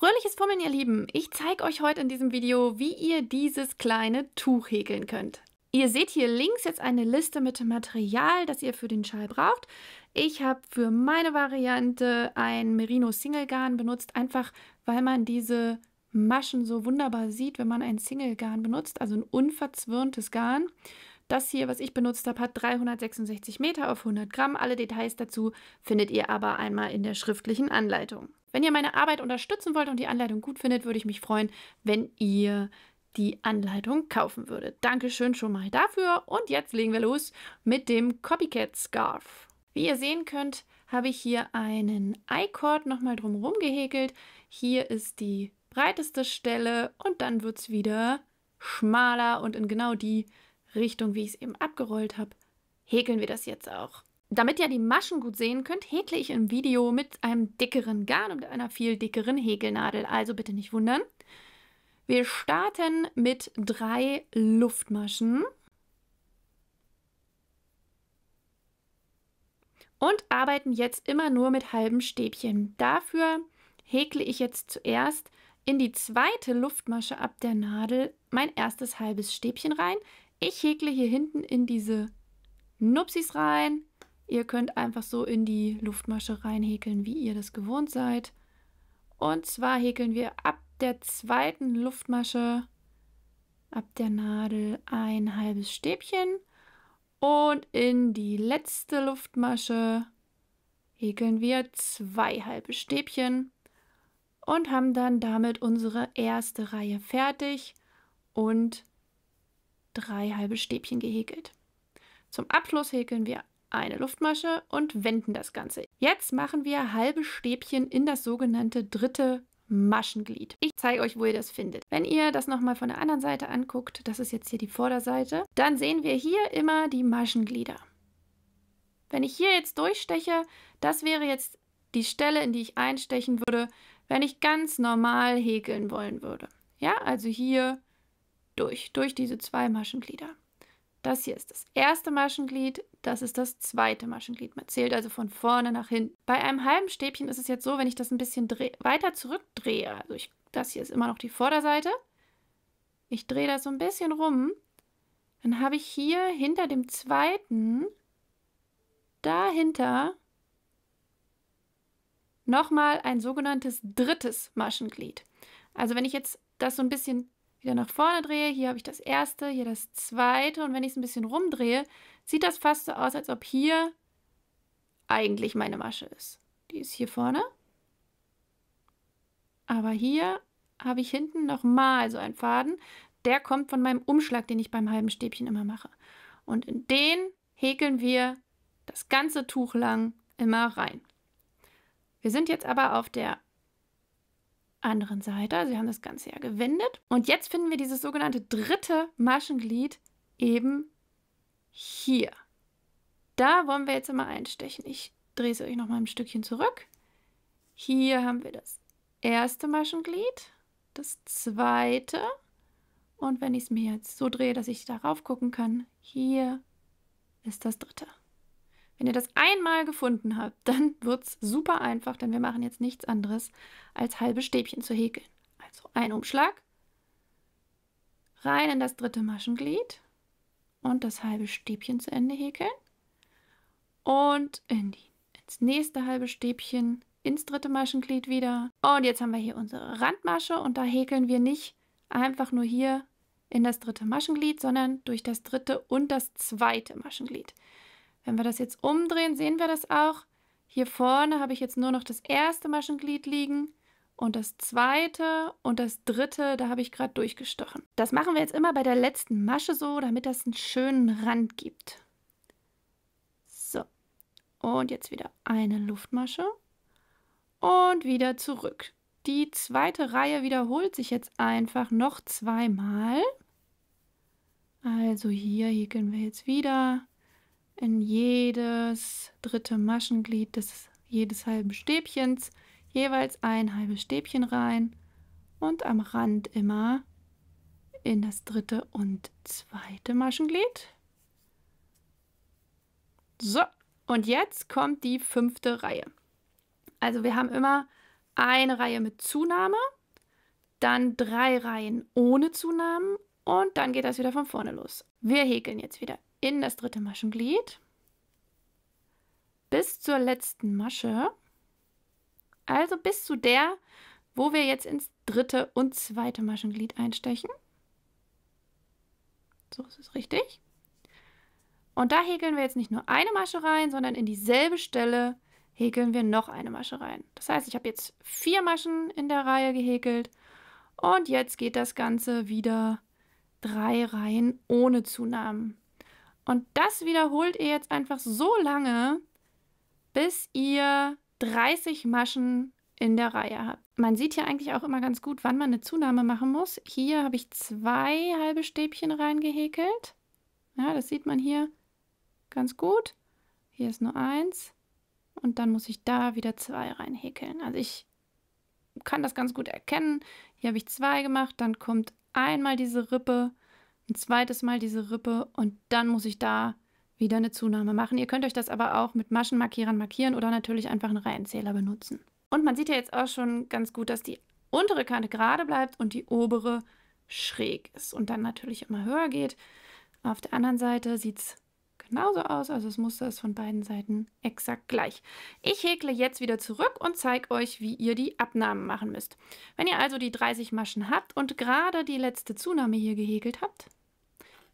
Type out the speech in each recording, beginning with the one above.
Fröhliches Fummeln, ihr Lieben! Ich zeige euch heute in diesem Video, wie ihr dieses kleine Tuch häkeln könnt. Ihr seht hier links jetzt eine Liste mit dem Material, das ihr für den Schal braucht. Ich habe für meine Variante ein Merino Single Garn benutzt, einfach weil man diese Maschen so wunderbar sieht, wenn man ein Single Garn benutzt, also ein unverzwirntes Garn. Das hier, was ich benutzt habe, hat 366 Meter auf 100 Gramm. Alle Details dazu findet ihr aber einmal in der schriftlichen Anleitung. Wenn ihr meine Arbeit unterstützen wollt und die Anleitung gut findet, würde ich mich freuen, wenn ihr die Anleitung kaufen würdet. Dankeschön schon mal dafür und jetzt legen wir los mit dem Copycat Scarf. Wie ihr sehen könnt, habe ich hier einen I-Cord nochmal drumherum gehäkelt. Hier ist die breiteste Stelle und dann wird es wieder schmaler und in genau die Richtung, wie ich es eben abgerollt habe, häkeln wir das jetzt auch. Damit ihr die Maschen gut sehen könnt, häkle ich im Video mit einem dickeren Garn und mit einer viel dickeren Häkelnadel. Also bitte nicht wundern. Wir starten mit 3 Luftmaschen und arbeiten jetzt immer nur mit halben Stäbchen. Dafür häkle ich jetzt zuerst in die zweite Luftmasche ab der Nadel mein erstes halbes Stäbchen rein. Ich häkle hier hinten in diese Nupsis rein. Ihr könnt einfach so in die Luftmasche reinhäkeln, wie ihr das gewohnt seid. Und zwar häkeln wir ab der zweiten Luftmasche, ab der Nadel, ein halbes Stäbchen. Und in die letzte Luftmasche häkeln wir 2 halbe Stäbchen und haben dann damit unsere erste Reihe fertig und 3 halbe Stäbchen gehäkelt. Zum Abschluss häkeln wir eine Luftmasche und wenden das Ganze. Jetzt machen wir halbe Stäbchen in das sogenannte dritte Maschenglied. Ich zeige euch, wo ihr das findet. Wenn ihr das nochmal von der anderen Seite anguckt, das ist jetzt hier die Vorderseite, dann sehen wir hier immer die Maschenglieder. Wenn ich hier jetzt durchsteche, das wäre jetzt die Stelle, in die ich einstechen würde, wenn ich ganz normal häkeln wollen würde. Ja, also hier durch diese 2 Maschenglieder. Das hier ist das erste Maschenglied, das ist das zweite Maschenglied. Man zählt also von vorne nach hinten. Bei einem halben Stäbchen ist es jetzt so, wenn ich das ein bisschen weiter zurückdrehe, also das hier ist immer noch die Vorderseite, ich drehe das so ein bisschen rum, dann habe ich hier hinter dem zweiten, dahinter, nochmal ein sogenanntes drittes Maschenglied. Also wenn ich jetzt das so ein bisschen wieder nach vorne drehe, hier habe ich das erste, hier das zweite und wenn ich es ein bisschen rumdrehe, sieht das fast so aus, als ob hier eigentlich meine Masche ist. Die ist hier vorne, aber hier habe ich hinten nochmal so einen Faden, der kommt von meinem Umschlag, den ich beim halben Stäbchen immer mache. Und in den häkeln wir das ganze Tuch lang immer rein. Wir sind jetzt aber auf der anderen Seite, also wir haben das Ganze ja gewendet. Und jetzt finden wir dieses sogenannte dritte Maschenglied eben hier. Da wollen wir jetzt immer einstechen. Ich drehe es euch noch mal ein Stückchen zurück. Hier haben wir das erste Maschenglied, das zweite. Und wenn ich es mir jetzt so drehe, dass ich darauf gucken kann, hier ist das dritte. Wenn ihr das einmal gefunden habt, dann wird es super einfach, denn wir machen jetzt nichts anderes, als halbe Stäbchen zu häkeln. Also ein Umschlag, rein in das dritte Maschenglied und das halbe Stäbchen zu Ende häkeln und ins nächste halbe Stäbchen, ins dritte Maschenglied wieder. Und jetzt haben wir hier unsere Randmasche und da häkeln wir nicht einfach nur hier in das dritte Maschenglied, sondern durch das dritte und das zweite Maschenglied. Wenn wir das jetzt umdrehen, sehen wir das auch. Hier vorne habe ich jetzt nur noch das erste Maschenglied liegen und das zweite und das dritte, da habe ich gerade durchgestochen. Das machen wir jetzt immer bei der letzten Masche so, damit das einen schönen Rand gibt. So, und jetzt wieder eine Luftmasche und wieder zurück. Die zweite Reihe wiederholt sich jetzt einfach noch 2-mal. Also hier häkeln wir jetzt wieder in jedes dritte Maschenglied jedes halben Stäbchens jeweils ein halbes Stäbchen rein und am Rand immer in das dritte und zweite Maschenglied. So, und jetzt kommt die 5. Reihe. Also wir haben immer eine Reihe mit Zunahme, dann 3 Reihen ohne Zunahmen und dann geht das wieder von vorne los. Wir häkeln jetzt wieder in das dritte Maschenglied bis zur letzten Masche, also bis zu der, wo wir jetzt ins dritte und zweite Maschenglied einstechen. So ist es richtig. Und da häkeln wir jetzt nicht nur eine Masche rein, sondern in dieselbe Stelle häkeln wir noch eine Masche rein. Das heißt, ich habe jetzt 4 Maschen in der Reihe gehäkelt und jetzt geht das Ganze wieder 3 Reihen ohne Zunahmen. Und das wiederholt ihr jetzt einfach so lange, bis ihr 30 Maschen in der Reihe habt. Man sieht hier eigentlich auch immer ganz gut, wann man eine Zunahme machen muss. Hier habe ich 2 halbe Stäbchen reingehäkelt. Ja, das sieht man hier ganz gut. Hier ist nur 1 und dann muss ich da wieder 2 reinhäkeln. Also ich kann das ganz gut erkennen. Hier habe ich 2 gemacht, dann kommt einmal diese Rippe, ein zweites Mal diese Rippe und dann muss ich da wieder eine Zunahme machen. Ihr könnt euch das aber auch mit Maschenmarkierern markieren oder natürlich einfach einen Reihenzähler benutzen. Und man sieht ja jetzt auch schon ganz gut, dass die untere Kante gerade bleibt und die obere schräg ist und dann natürlich immer höher geht. Auf der anderen Seite sieht es genauso aus, also das Muster ist von beiden Seiten exakt gleich. Ich häkle jetzt wieder zurück und zeige euch, wie ihr die Abnahmen machen müsst. Wenn ihr also die 30 Maschen habt und gerade die letzte Zunahme hier gehäkelt habt,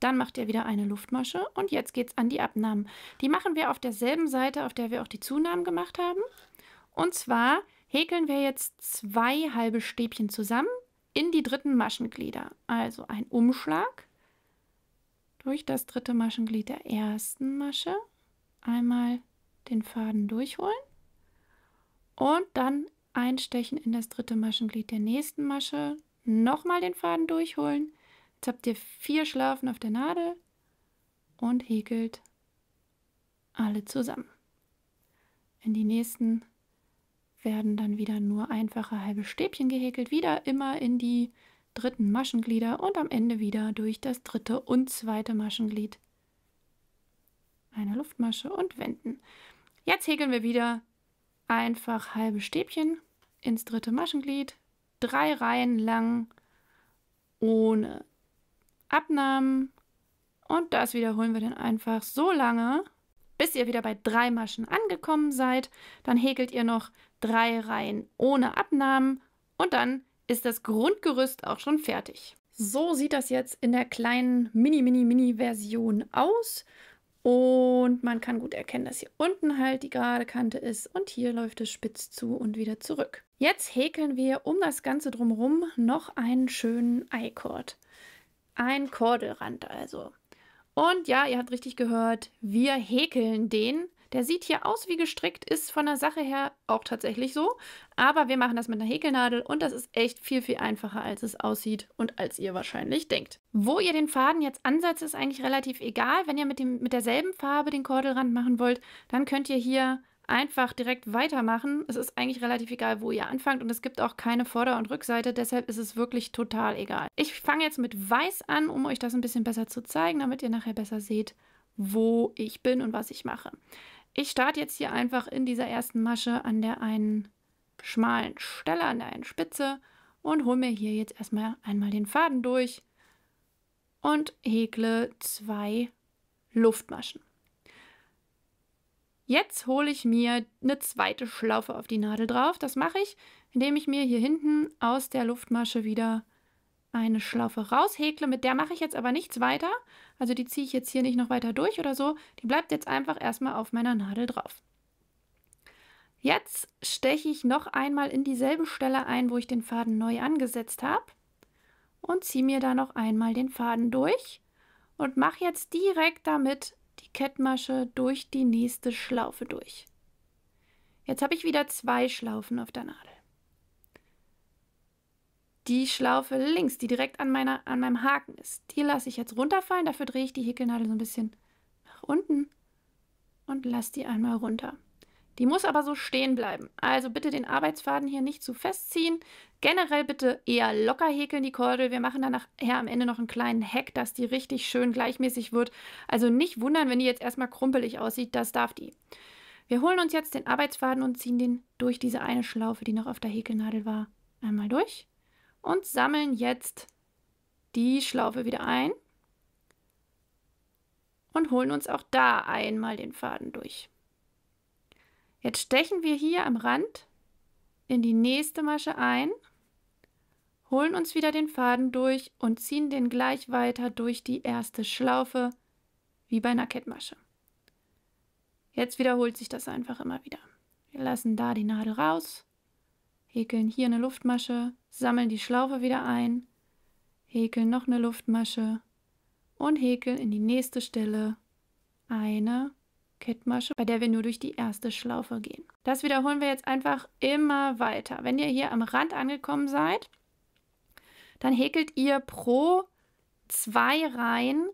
dann macht ihr wieder eine Luftmasche und jetzt geht es an die Abnahmen. Die machen wir auf derselben Seite, auf der wir auch die Zunahmen gemacht haben. Und zwar häkeln wir jetzt 2 halbe Stäbchen zusammen in die dritten Maschenglieder. Also ein Umschlag durch das dritte Maschenglied der ersten Masche. Einmal den Faden durchholen und dann einstechen in das dritte Maschenglied der nächsten Masche. Nochmal den Faden durchholen. Jetzt habt ihr 4 Schlaufen auf der Nadel und häkelt alle zusammen. In die nächsten werden dann wieder nur einfache halbe Stäbchen gehäkelt, wieder immer in die dritten Maschenglieder und am Ende wieder durch das dritte und zweite Maschenglied. Eine Luftmasche und wenden. Jetzt häkeln wir wieder einfach halbe Stäbchen ins dritte Maschenglied, 3 Reihen lang ohne Abnahmen und das wiederholen wir dann einfach so lange, bis ihr wieder bei 3 Maschen angekommen seid. Dann häkelt ihr noch 3 Reihen ohne Abnahmen und dann ist das Grundgerüst auch schon fertig. So sieht das jetzt in der kleinen Mini-Version aus. Und man kann gut erkennen, dass hier unten halt die gerade Kante ist und hier läuft es spitz zu und wieder zurück. Jetzt häkeln wir um das Ganze drumherum noch einen schönen I-Cord. Ein Kordelrand also. Und ja, ihr habt richtig gehört, wir häkeln den. Der sieht hier aus wie gestrickt, ist von der Sache her auch tatsächlich so. Aber wir machen das mit einer Häkelnadel und das ist echt viel, viel einfacher, als es aussieht und als ihr wahrscheinlich denkt. Wo ihr den Faden jetzt ansetzt, ist eigentlich relativ egal. Wenn ihr mit derselben Farbe den Kordelrand machen wollt, dann könnt ihr hier einfach direkt weitermachen. Es ist eigentlich relativ egal, wo ihr anfangt und es gibt auch keine Vorder- und Rückseite, deshalb ist es wirklich total egal. Ich fange jetzt mit Weiß an, um euch das ein bisschen besser zu zeigen, damit ihr nachher besser seht, wo ich bin und was ich mache. Ich starte jetzt hier einfach in dieser ersten Masche an der einen schmalen Stelle, an der einen Spitze und hole mir hier jetzt erstmal einmal den Faden durch und häkle 2 Luftmaschen. Jetzt hole ich mir eine zweite Schlaufe auf die Nadel drauf. Das mache ich, indem ich mir hier hinten aus der Luftmasche wieder eine Schlaufe raushäkle. Mit der mache ich jetzt aber nichts weiter. Also die ziehe ich jetzt hier nicht noch weiter durch oder so. Die bleibt jetzt einfach erstmal auf meiner Nadel drauf. Jetzt steche ich noch einmal in dieselbe Stelle ein, wo ich den Faden neu angesetzt habe. Und ziehe mir da noch einmal den Faden durch. Und mache jetzt direkt damit die Kettmasche durch die nächste Schlaufe durch. Jetzt habe ich wieder 2 Schlaufen auf der Nadel. Die Schlaufe links, die direkt an meinem Haken ist, die lasse ich jetzt runterfallen. Dafür drehe ich die Häkelnadel so ein bisschen nach unten und lasse die einmal runter. Die muss aber so stehen bleiben. Also bitte den Arbeitsfaden hier nicht zu festziehen. Generell bitte eher locker häkeln die Kordel. Wir machen dann nachher am Ende noch einen kleinen Hack, dass die richtig schön gleichmäßig wird. Also nicht wundern, wenn die jetzt erstmal krumpelig aussieht, das darf die. Wir holen uns jetzt den Arbeitsfaden und ziehen den durch diese eine Schlaufe, die noch auf der Häkelnadel war, einmal durch und sammeln jetzt die Schlaufe wieder ein und holen uns auch da einmal den Faden durch. Jetzt stechen wir hier am Rand in die nächste Masche ein, holen uns wieder den Faden durch und ziehen den gleich weiter durch die erste Schlaufe, wie bei einer Kettmasche. Jetzt wiederholt sich das einfach immer wieder. Wir lassen da die Nadel raus, häkeln hier eine Luftmasche, sammeln die Schlaufe wieder ein, häkeln noch eine Luftmasche und häkeln in die nächste Stelle eine Kettmasche, bei der wir nur durch die erste Schlaufe gehen. Das wiederholen wir jetzt einfach immer weiter. Wenn ihr hier am Rand angekommen seid, dann häkelt ihr pro 2 Reihen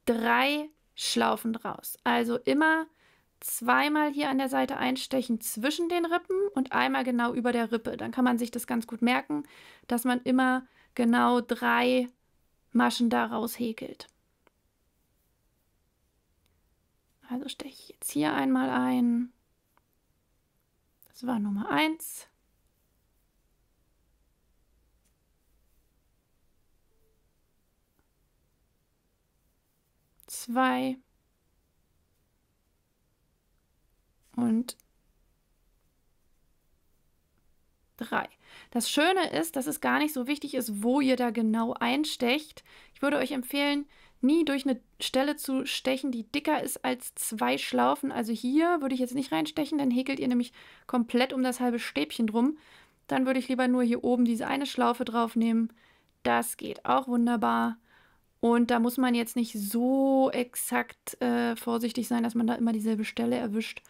3 Schlaufen draus. Also immer zweimal hier an der Seite einstechen zwischen den Rippen und einmal genau über der Rippe. Dann kann man sich das ganz gut merken, dass man immer genau 3 Maschen daraus häkelt. Also steche ich jetzt hier einmal ein. Das war Nummer 1. Zwei. Und 3. Das Schöne ist, dass es gar nicht so wichtig ist, wo ihr da genau einstecht. Ich würde euch empfehlen, nie durch eine Stelle zu stechen, die dicker ist als 2 Schlaufen. Also hier würde ich jetzt nicht reinstechen, dann häkelt ihr nämlich komplett um das halbe Stäbchen drum. Dann würde ich lieber nur hier oben diese eine Schlaufe drauf nehmen. Das geht auch wunderbar. Und da muss man jetzt nicht so exakt vorsichtig sein, dass man da immer dieselbe Stelle erwischt.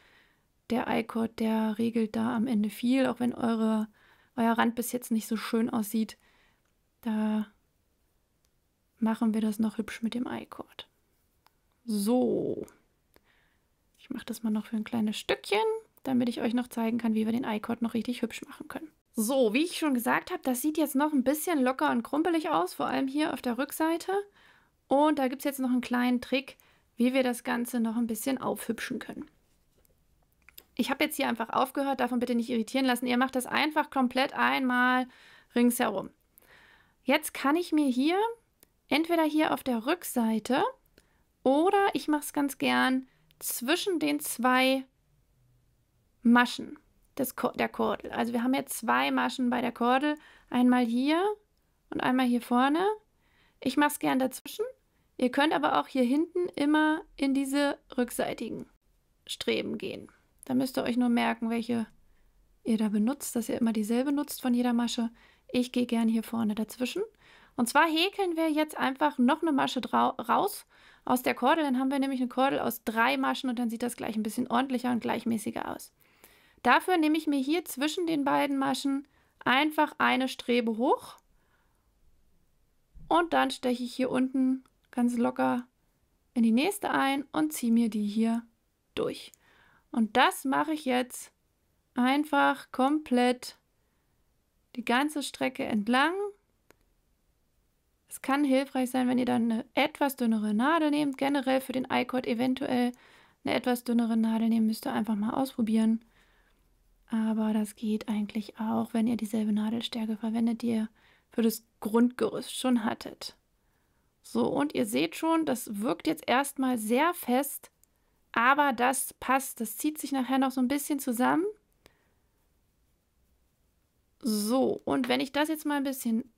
Der I-Cord, der regelt da am Ende viel, auch wenn euer Rand bis jetzt nicht so schön aussieht. Da machen wir das noch hübsch mit dem I-Cord. So. Ich mache das mal noch für ein kleines Stückchen, damit ich euch noch zeigen kann, wie wir den I-Cord noch richtig hübsch machen können. So, wie ich schon gesagt habe, das sieht jetzt noch ein bisschen locker und krumpelig aus, vor allem hier auf der Rückseite. Und da gibt es jetzt noch einen kleinen Trick, wie wir das Ganze noch ein bisschen aufhübschen können. Ich habe jetzt hier einfach aufgehört, davon bitte nicht irritieren lassen. Ihr macht das einfach komplett einmal ringsherum. Jetzt kann ich mir hier, entweder hier auf der Rückseite oder ich mache es ganz gern zwischen den 2 Maschen der Kordel. Also wir haben jetzt 2 Maschen bei der Kordel, einmal hier und einmal hier vorne. Ich mache es gern dazwischen. Ihr könnt aber auch hier hinten immer in diese rückseitigen Streben gehen. Da müsst ihr euch nur merken, welche ihr da benutzt, dass ihr immer dieselbe nutzt von jeder Masche. Ich gehe gerne hier vorne dazwischen. Und zwar häkeln wir jetzt einfach noch eine Masche raus aus der Kordel. Dann haben wir nämlich eine Kordel aus 3 Maschen und dann sieht das gleich ein bisschen ordentlicher und gleichmäßiger aus. Dafür nehme ich mir hier zwischen den beiden Maschen einfach eine Strebe hoch und dann steche ich hier unten ganz locker in die nächste ein und ziehe mir die hier durch. Und das mache ich jetzt einfach komplett die ganze Strecke entlang. Es kann hilfreich sein, wenn ihr dann eine etwas dünnere Nadel nehmt. Generell für den I-Cord eventuell eine etwas dünnere Nadel nehmen, müsst ihr einfach mal ausprobieren. Aber das geht eigentlich auch, wenn ihr dieselbe Nadelstärke verwendet, die ihr für das Grundgerüst schon hattet. So, und ihr seht schon, das wirkt jetzt erstmal sehr fest. Aber das passt, das zieht sich nachher noch so ein bisschen zusammen. So, und wenn ich das jetzt mal ein bisschen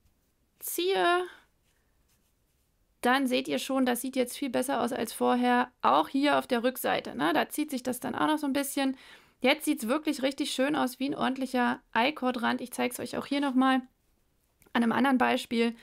ziehe, dann seht ihr schon, das sieht jetzt viel besser aus als vorher. Auch hier auf der Rückseite, ne? Da zieht sich das dann auch noch so ein bisschen. Jetzt sieht es wirklich richtig schön aus, wie ein ordentlicher I-Cord-Rand. Ich zeige es euch auch hier nochmal an einem anderen Beispiel.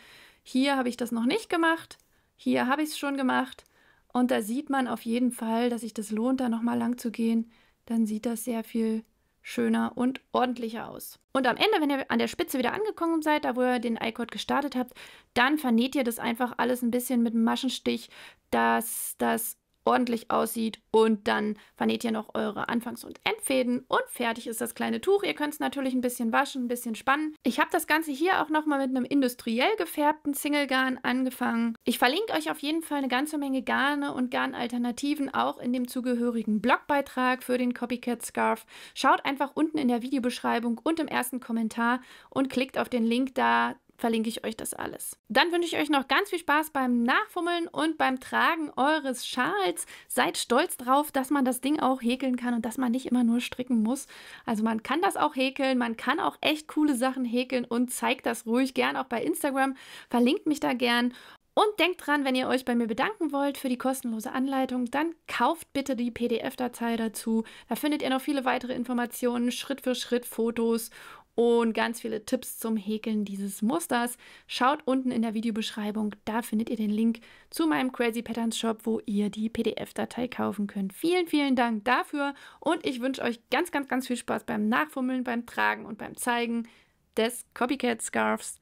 Hier habe ich das noch nicht gemacht. Hier habe ich es schon gemacht. Und da sieht man auf jeden Fall, dass sich das lohnt, da nochmal lang zu gehen. Dann sieht das sehr viel schöner und ordentlicher aus. Und am Ende, wenn ihr an der Spitze wieder angekommen seid, da wo ihr den I-Cord gestartet habt, dann vernäht ihr das einfach alles ein bisschen mit einem Maschenstich, dass das ordentlich aussieht. Und dann vernäht ihr noch eure Anfangs- und Endfäden und fertig ist das kleine Tuch. Ihr könnt es natürlich ein bisschen waschen, ein bisschen spannen. Ich habe das Ganze hier auch nochmal mit einem industriell gefärbten Single-Garn angefangen. Ich verlinke euch auf jeden Fall eine ganze Menge Garne und Garnalternativen auch in dem zugehörigen Blogbeitrag für den Copycat Scarf. Schaut einfach unten in der Videobeschreibung und im ersten Kommentar und klickt auf den Link, da verlinke ich euch das alles. Dann wünsche ich euch noch ganz viel Spaß beim Nachfummeln und beim Tragen eures Schals. Seid stolz drauf, dass man das Ding auch häkeln kann und dass man nicht immer nur stricken muss. Also man kann das auch häkeln, man kann auch echt coole Sachen häkeln und zeigt das ruhig gern auch bei Instagram. Verlinkt mich da gern. Und denkt dran, wenn ihr euch bei mir bedanken wollt für die kostenlose Anleitung, dann kauft bitte die PDF-Datei dazu. Da findet ihr noch viele weitere Informationen, Schritt für Schritt Fotos und ganz viele Tipps zum Häkeln dieses Musters. Schaut unten in der Videobeschreibung, da findet ihr den Link zu meinem Crazy Patterns Shop, wo ihr die PDF-Datei kaufen könnt. Vielen, vielen Dank dafür und ich wünsche euch ganz, ganz, ganz viel Spaß beim Nachfummeln, beim Tragen und beim Zeigen des Copycat Scarfs.